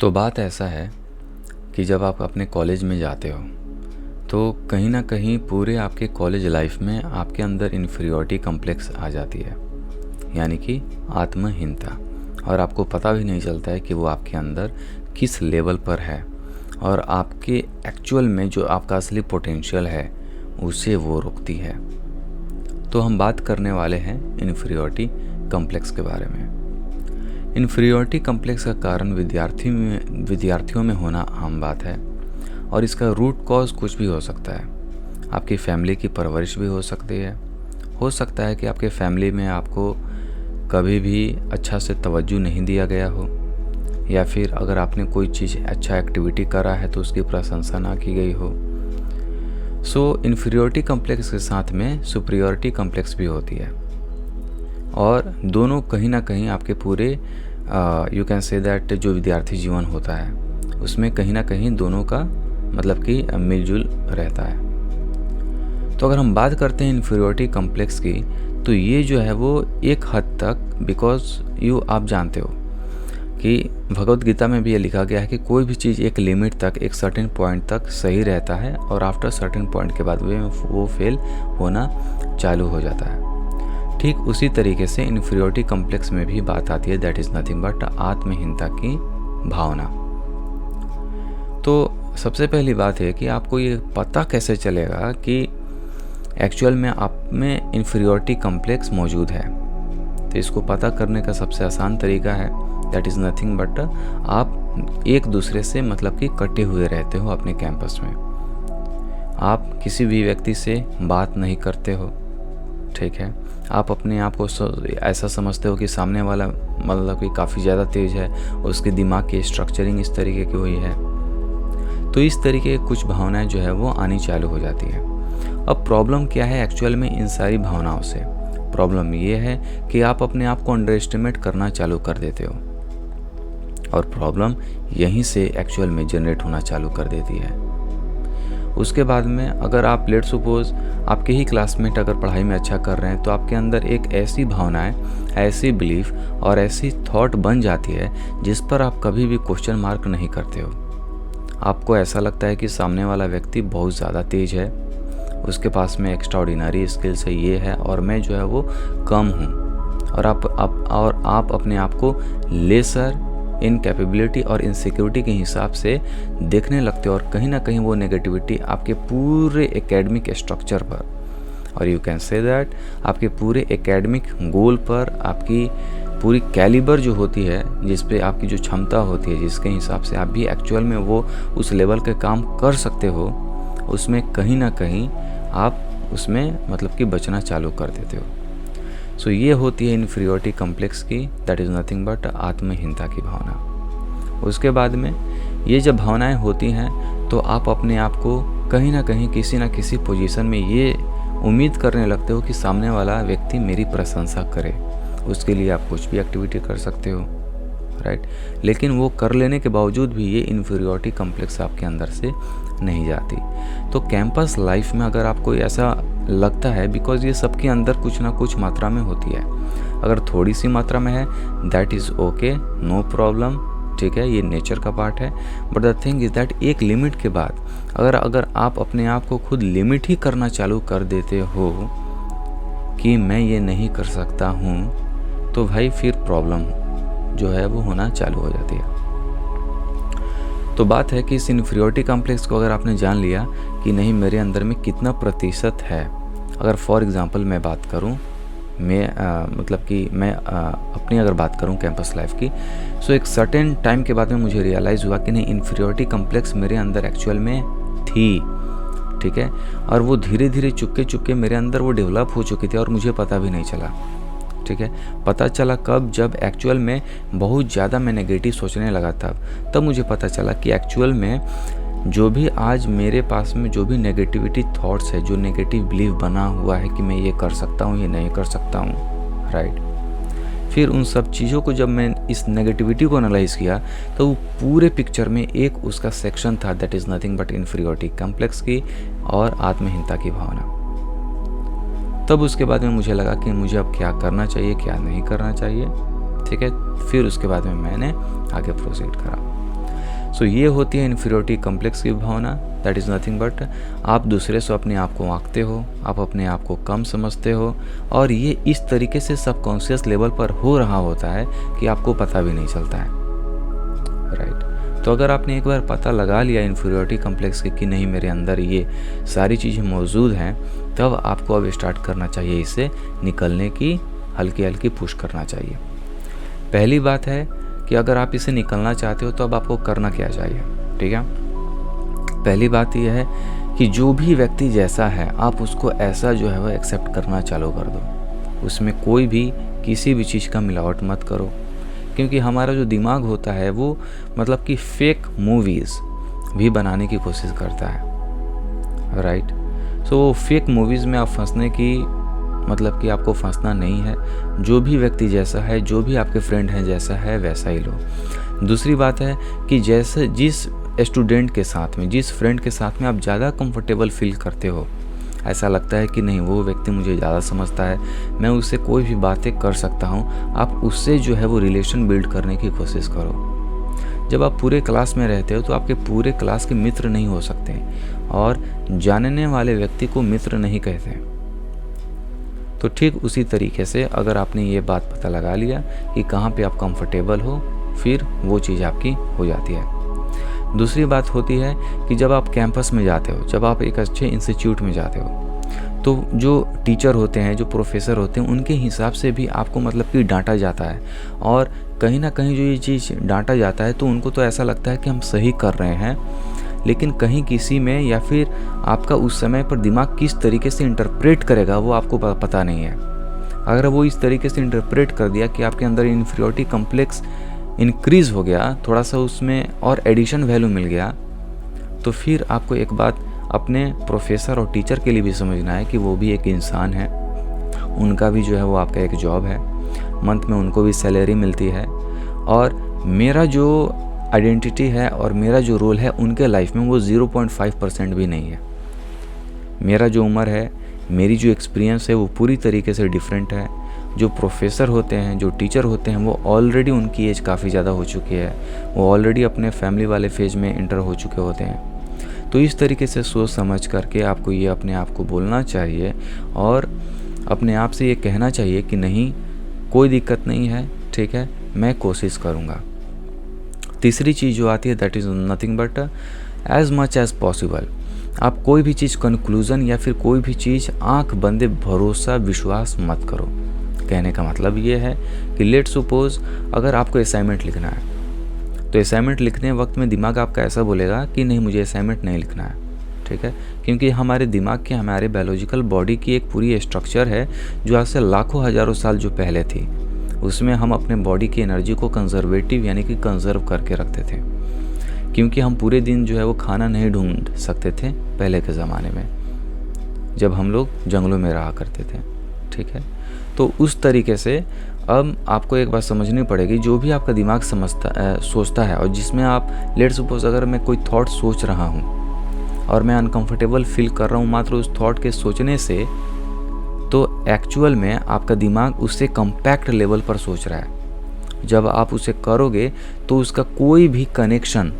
तो बात ऐसा है कि जब आप अपने कॉलेज में जाते हो तो कहीं ना कहीं पूरे आपके कॉलेज लाइफ में आपके अंदर इन्फीरियॉरिटी कॉम्प्लेक्स आ जाती है, यानी कि आत्महीनता। और आपको पता भी नहीं चलता है कि वो आपके अंदर किस लेवल पर है और आपके एक्चुअल में जो आपका असली पोटेंशियल है उसे वो रोकती है। तो हम बात करने वाले हैं इन्फीरियॉरिटी कॉम्प्लेक्स के बारे में। इन्फीरियॉरिटी कॉम्प्लेक्स का कारण विद्यार्थियों में होना आम बात है और इसका रूट कॉज कुछ भी हो सकता है। आपकी फैमिली की परवरिश भी हो सकती है। हो सकता है कि आपके फैमिली में आपको कभी भी अच्छा से तवज्जो नहीं दिया गया हो, या फिर अगर आपने कोई चीज़ अच्छा एक्टिविटी करा है तो उसकी प्रशंसा ना की गई हो। सो इन्फीरियॉरिटी कॉम्प्लेक्स के साथ में सुपीरियॉरिटी कॉम्प्लेक्स भी होती है और दोनों कहीं ना कहीं आपके पूरे यू कैन से दैट जो विद्यार्थी जीवन होता है उसमें कहीं ना कहीं दोनों का मतलब कि मिलजुल रहता है। तो अगर हम बात करते हैं इन्फीरियॉरिटी कॉम्प्लेक्स की, तो ये जो है वो एक हद तक बिकॉज आप जानते हो कि भगवत गीता में भी ये लिखा गया है कि कोई भी चीज़ एक लिमिट तक, एक सर्टेन पॉइंट तक सही रहता है और आफ्टर सर्टेन पॉइंट के बाद वो फेल होना चालू हो जाता है। ठीक उसी तरीके से इन्फीरियॉरिटी कॉम्प्लेक्स में भी बात आती है, दैट इज़ नथिंग बट आत्महीनता की भावना। तो सबसे पहली बात है कि आपको ये पता कैसे चलेगा कि एक्चुअल में आप में इन्फीरियॉरिटी कॉम्प्लेक्स मौजूद है। तो इसको पता करने का सबसे आसान तरीका है, दैट इज़ नथिंग बट आप एक दूसरे से मतलब कि कटे हुए रहते हो अपने कैंपस में। आप किसी भी व्यक्ति से बात नहीं करते हो, ठीक है। आप अपने आप को ऐसा समझते हो कि सामने वाला मतलब कि काफ़ी ज़्यादा तेज़ है, उसके दिमाग की स्ट्रक्चरिंग इस तरीके की हुई है। तो इस तरीके की कुछ भावनाएं जो है वो आनी चालू हो जाती है। अब प्रॉब्लम क्या है एक्चुअल में इन सारी भावनाओं से? प्रॉब्लम ये है कि आप अपने आप को अंडर एस्टिमेट करना चालू कर देते हो और प्रॉब्लम यहीं से एक्चुअल में जनरेट होना चालू कर देती है। उसके बाद में अगर आप लेट सपोज आपके ही क्लासमेट अगर पढ़ाई में अच्छा कर रहे हैं तो आपके अंदर एक ऐसी भावनाएं, ऐसी बिलीफ और ऐसी थॉट बन जाती है जिस पर आप कभी भी क्वेश्चन मार्क नहीं करते हो। आपको ऐसा लगता है कि सामने वाला व्यक्ति बहुत ज़्यादा तेज है, उसके पास में एक्स्ट्राऑर्डिनरी स्किल्स है, ये है, और मैं जो है वो कम हूँ। और आप अपने आप को लेसर इन कैपेबिलिटी और इनसिक्योरिटी के हिसाब से देखने लगते हो और कहीं ना कहीं वो नेगेटिविटी आपके पूरे एकेडमिक स्ट्रक्चर पर और यू कैन से दैट आपके पूरे एकेडमिक गोल पर, आपकी पूरी कैलिबर जो होती है, जिस पे आपकी जो क्षमता होती है, जिसके हिसाब से आप भी एक्चुअल में वो उस लेवल के काम कर सकते हो, उसमें कहीं ना कहीं आप उसमें मतलब कि बचना चालू कर देते हो। सो ये होती है इन्फीरियॉरिटी कॉम्प्लेक्स की, दैट इज़ नथिंग बट आत्महीनता की भावना। उसके बाद में ये जब भावनाएं होती हैं तो आप अपने आप को कहीं ना कहीं किसी ना किसी पोजीशन में ये उम्मीद करने लगते हो कि सामने वाला व्यक्ति मेरी प्रशंसा करे। उसके लिए आप कुछ भी एक्टिविटी कर सकते हो, राइट। लेकिन वो कर लेने के बावजूद भी ये इन्फीरियॉरिटी कॉम्प्लेक्स आपके अंदर से नहीं जाती। तो कैंपस लाइफ में अगर आपको ऐसा लगता है, बिकॉज ये सबके अंदर कुछ ना कुछ मात्रा में होती है, अगर थोड़ी सी मात्रा में है that is okay, no problem, ठीक है, ये नेचर का पार्ट है। But the thing is that एक लिमिट के बाद अगर आप अपने आप को खुद लिमिट ही करना चालू कर देते हो कि मैं ये नहीं कर सकता हूँ, तो भाई फिर प्रॉब्लम जो है वो होना चालू हो जाती है। तो बात है कि इस इन्फीरियॉरिटी कॉम्प्लेक्स को अगर आपने जान लिया कि नहीं मेरे अंदर में कितना प्रतिशत है, अगर फॉर एग्जांपल मैं बात करूं, मैं अपनी अगर बात करूं कैंपस लाइफ की, सो एक सर्टेन टाइम के बाद में मुझे रियलाइज़ हुआ कि नहीं इन्फीरियॉरिटी कॉम्प्लेक्स मेरे अंदर एक्चुअल में थी, ठीक है, और वो धीरे धीरे चुपके मेरे अंदर वो डेवलप हो चुकी थी और मुझे पता भी नहीं चला, ठीक है। पता चला कब? जब एक्चुअल में बहुत ज़्यादा मैं नेगेटिव सोचने लगा था, तब मुझे पता चला कि एक्चुअल में जो भी आज मेरे पास में जो भी नेगेटिविटी थॉट्स है, जो नेगेटिव बिलीव बना हुआ है कि मैं ये कर सकता हूँ, ये नहीं कर सकता हूँ, राइट। फिर उन सब चीज़ों को जब मैं इस नेगेटिविटी को एनालाइज किया तो वो पूरे पिक्चर में एक उसका सेक्शन था, that is nothing but inferiority complex की और आत्महीनता की भावना। तब उसके बाद में मुझे लगा कि मुझे अब क्या करना चाहिए, क्या नहीं करना चाहिए, ठीक है। फिर उसके बाद में मैंने आगे प्रोसीड करा। सो ये होती है इन्फीरियरिटी कम्प्लेक्स की भावना। दैट इज़ नथिंग बट आप दूसरे से अपने आप को आंकते हो, आप अपने आप को कम समझते हो, और ये इस तरीके से सबकॉन्शियस लेवल पर हो रहा होता है कि आपको पता भी नहीं चलता है, राइट। तो अगर आपने एक बार पता लगा लिया इन्फीरियरिटी कम्प्लेक्स कि नहीं मेरे अंदर ये सारी चीज़ें मौजूद हैं, तब आपको अब स्टार्ट करना चाहिए इससे निकलने की, हल्की हल्की पुश करना चाहिए। पहली बात है कि अगर आप इसे निकलना चाहते हो तो अब आपको करना क्या चाहिए, ठीक है। पहली बात यह है कि जो भी व्यक्ति जैसा है आप उसको ऐसा जो है वो एक्सेप्ट करना चालू कर दो। उसमें कोई भी किसी भी चीज़ का मिलावट मत करो, क्योंकि हमारा जो दिमाग होता है वो मतलब कि फेक मूवीज़ भी बनाने की कोशिश करता है, राइट। सो फेक मूवीज़ में आप फंसने की मतलब कि आपको फंसना नहीं है। जो भी व्यक्ति जैसा है, जो भी आपके फ्रेंड हैं जैसा है वैसा ही लो। दूसरी बात है कि जैसे जिस स्टूडेंट के साथ में, जिस फ्रेंड के साथ में आप ज़्यादा कंफर्टेबल फील करते हो, ऐसा लगता है कि नहीं वो व्यक्ति मुझे ज़्यादा समझता है, मैं उससे कोई भी बातें कर सकता हूँ, आप उससे जो है वो रिलेशन बिल्ड करने की कोशिश करो। जब आप पूरे क्लास में रहते हो तो आपके पूरे क्लास के मित्र नहीं हो सकते, और जानने वाले व्यक्ति को मित्र नहीं कहते। तो ठीक उसी तरीके से अगर आपने ये बात पता लगा लिया कि कहाँ पे आप कंफर्टेबल हो, फिर वो चीज़ आपकी हो जाती है। दूसरी बात होती है कि जब आप कैंपस में जाते हो, जब आप एक अच्छे इंस्टीट्यूट में जाते हो, तो जो टीचर होते हैं, जो प्रोफेसर होते हैं, उनके हिसाब से भी आपको मतलब कि डांटा जाता है, और कहीं ना कहीं जो ये चीज़ डांटा जाता है तो उनको तो ऐसा लगता है कि हम सही कर रहे हैं, लेकिन कहीं किसी में या फिर आपका उस समय पर दिमाग किस तरीके से इंटरप्रेट करेगा वो आपको पता नहीं है। अगर वो इस तरीके से इंटरप्रेट कर दिया कि आपके अंदर इन्फीरियरिटी कम्प्लेक्स इंक्रीज़ हो गया, थोड़ा सा उसमें और एडिशन वैल्यू मिल गया, तो फिर आपको एक बात अपने प्रोफेसर और टीचर के लिए भी समझना है कि वो भी एक इंसान है, उनका भी जो है वो आपका एक जॉब है, मंथ में उनको भी सैलरी मिलती है, और मेरा जो आइडेंटिटी है और मेरा जो रोल है उनके लाइफ में वो 0.5% भी नहीं है। मेरा जो उम्र है, मेरी जो एक्सपीरियंस है वो पूरी तरीके से डिफरेंट है। जो प्रोफेसर होते हैं, जो टीचर होते हैं, वो ऑलरेडी उनकी एज काफ़ी ज़्यादा हो चुकी है, वो ऑलरेडी अपने फैमिली वाले फेज में इंटर हो चुके होते हैं। तो इस तरीके से सोच समझ करके आपको ये अपने आप को बोलना चाहिए और अपने आप से ये कहना चाहिए कि नहीं, कोई दिक्कत नहीं है, ठीक है, मैं कोशिश करूँगा। तीसरी चीज़ जो आती है that is nothing but as much as possible. आप कोई भी चीज़ कंक्लूज़न या फिर कोई भी चीज़ आंख बंदे भरोसा विश्वास मत करो। कहने का मतलब ये है कि लेट सपोज अगर आपको असाइनमेंट लिखना है, तो असाइनमेंट लिखने वक्त में दिमाग आपका ऐसा बोलेगा कि नहीं मुझे असाइनमेंट नहीं लिखना है, ठीक है, क्योंकि हमारे दिमाग की, हमारे बायोलॉजिकल बॉडी की एक पूरी स्ट्रक्चर है जो आज से लाखों हज़ारों साल जो पहले थी, उसमें हम अपने बॉडी की एनर्जी को कंजर्वेटिव यानी कि कंजर्व करके रखते थे, क्योंकि हम पूरे दिन जो है वो खाना नहीं ढूंढ सकते थे पहले के ज़माने में, जब हम लोग जंगलों में रहा करते थे, ठीक है। तो उस तरीके से अब आपको एक बात समझनी पड़ेगी, जो भी आपका दिमाग सोचता है और जिसमें आप लेट सपोज अगर मैं कोई थॉट सोच रहा हूँ और मैं अनकंफर्टेबल फील कर रहा हूँ मात्र उस थॉट के सोचने से, तो एक्चुअल में आपका दिमाग उससे कम्पैक्ट लेवल पर सोच रहा है। जब आप उसे करोगे तो उसका कोई भी कनेक्शन,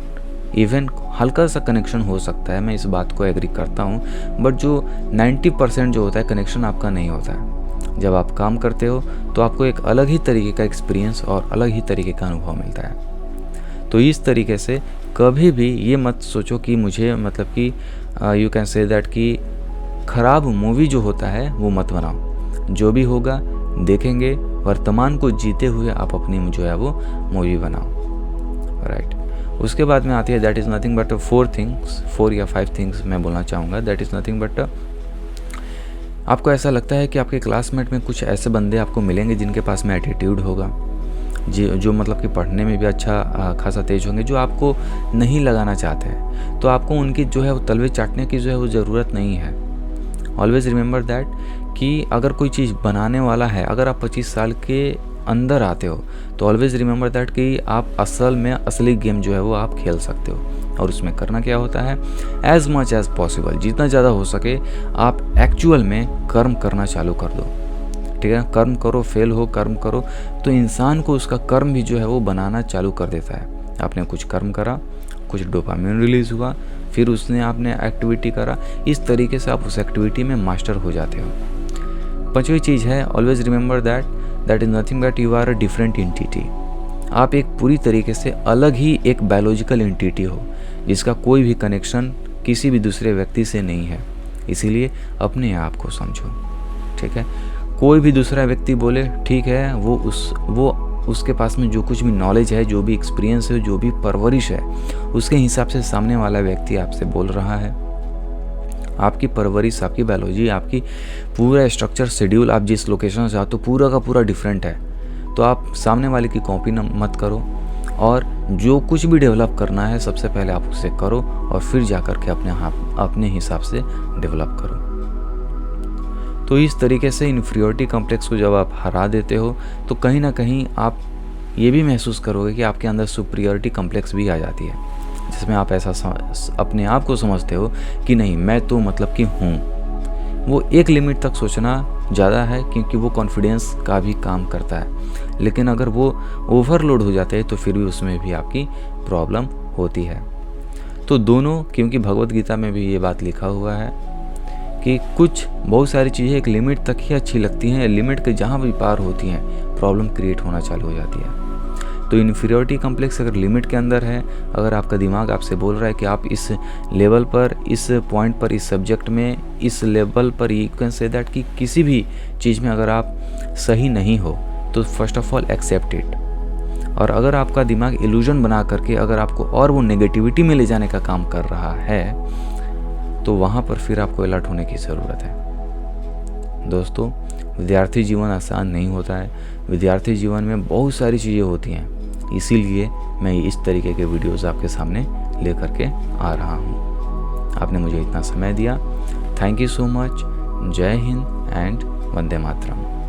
इवन हल्का सा कनेक्शन हो सकता है, मैं इस बात को एग्री करता हूँ, बट जो 90% जो होता है कनेक्शन आपका नहीं होता है। जब आप काम करते हो तो आपको एक अलग ही तरीके का एक्सपीरियंस और अलग ही तरीके का अनुभव मिलता है। तो इस तरीके से कभी भी ये मत सोचो कि मुझे मतलब कि यू कैन से दैट कि ख़राब मूवी जो होता है वो मत बनाओ। जो भी होगा देखेंगे, वर्तमान को जीते हुए आप अपनी जो है वो मूवी बनाओ, राइट। उसके बाद में आती है दैट इज़ नथिंग बट 4 या 5 थिंग्स मैं बोलना चाहूँगा। दैट इज़ नथिंग बट आपको ऐसा लगता है कि आपके क्लासमेट में कुछ ऐसे बंदे आपको मिलेंगे जिनके पास में एटीट्यूड होगा, जो मतलब कि पढ़ने में भी अच्छा खासा तेज होंगे, जो आपको नहीं लगाना चाहते हैं, तो आपको उनकी जो है वो तलवे चाटने की जो है वो ज़रूरत नहीं है। ऑलवेज़ रिमेंबर दैट कि अगर कोई चीज़ बनाने वाला है, अगर आप 25 साल के अंदर आते हो तो ऑलवेज़ रिमेंबर दैट कि आप असल में असली गेम जो है वो आप खेल सकते हो। और उसमें करना क्या होता है, एज मच एज पॉसिबल, जितना ज़्यादा हो सके आप एक्चुअल में कर्म करना चालू कर दो, ठीक है। कर्म करो, फेल हो कर्म करो, तो इंसान को उसका कर्म भी जो है वो बनाना चालू कर देता है। आपने कुछ कर्म करा, कुछ डोपामिन रिलीज़ हुआ, फिर उसने आपने एक्टिविटी करा, इस तरीके से आप उस एक्टिविटी में मास्टर हो जाते हो। पांचवी चीज़ है, always remember that is nothing but you are a different entity. आप एक पूरी तरीके से अलग ही एक बायोलॉजिकल एंटिटी हो, जिसका कोई भी कनेक्शन किसी भी दूसरे व्यक्ति से नहीं है। इसीलिए अपने आप को समझो, ठीक है। कोई भी दूसरा व्यक्ति बोले ठीक है, वो उसके पास में जो कुछ भी नॉलेज है, जो भी एक्सपीरियंस है, जो भी परवरिश है, उसके हिसाब से सामने वाला व्यक्ति आपसे बोल रहा है। आपकी परवरिश, आपकी बायोलॉजी, आपकी पूरा स्ट्रक्चर, शेड्यूल, आप जिस लोकेशन से आते हो पूरा का पूरा डिफरेंट है। तो आप सामने वाले की कॉपी मत करो, और जो कुछ भी डेवलप करना है सबसे पहले आप उसे करो, और फिर जा कर के अपने हिसाब से डेवलप करो। तो इस तरीके से इन्फीरियरिटी कॉम्प्लेक्स को जब आप हरा देते हो तो कहीं ना कहीं आप ये भी महसूस करोगे कि आपके अंदर सुपीरियरिटी कॉम्प्लेक्स भी आ जाती है, जिसमें आप ऐसा अपने आप को समझते हो कि नहीं, मैं तो मतलब कि हूँ। वो एक लिमिट तक सोचना ज़्यादा है, क्योंकि वो कॉन्फिडेंस का भी काम करता है। लेकिन अगर वो ओवरलोड हो जाते हैं तो फिर भी उसमें भी आपकी प्रॉब्लम होती है। तो दोनों, क्योंकि भगवत गीता में भी ये बात लिखा हुआ है कि बहुत सारी चीज़ें एक लिमिट तक ही अच्छी लगती हैं, लिमिट के जहाँ भी पार होती हैं प्रॉब्लम क्रिएट होना चालू हो जाती है। तो इन्फीरियरिटी कॉम्प्लेक्स अगर लिमिट के अंदर है, अगर आपका दिमाग आपसे बोल रहा है कि आप इस लेवल पर, इस पॉइंट पर, इस सब्जेक्ट में, इस लेवल पर, यू कैन से दैट कि किसी भी चीज़ में अगर आप सही नहीं हो तो first of all except it. और अगर आपका दिमाग इल्यूजन बना करके अगर आपको और वो नेगेटिविटी में ले जाने का काम कर रहा है तो वहाँ पर फिर आपको अलर्ट होने की ज़रूरत है। दोस्तों, विद्यार्थी जीवन आसान नहीं होता है। विद्यार्थी जीवन में बहुत सारी चीज़ें होती हैं, इसीलिए मैं इस तरीके के वीडियोस आपके सामने लेकर के आ रहा हूँ। आपने मुझे इतना समय दिया, थैंक यू सो मच। जय हिंद एंड वंदे मातरम।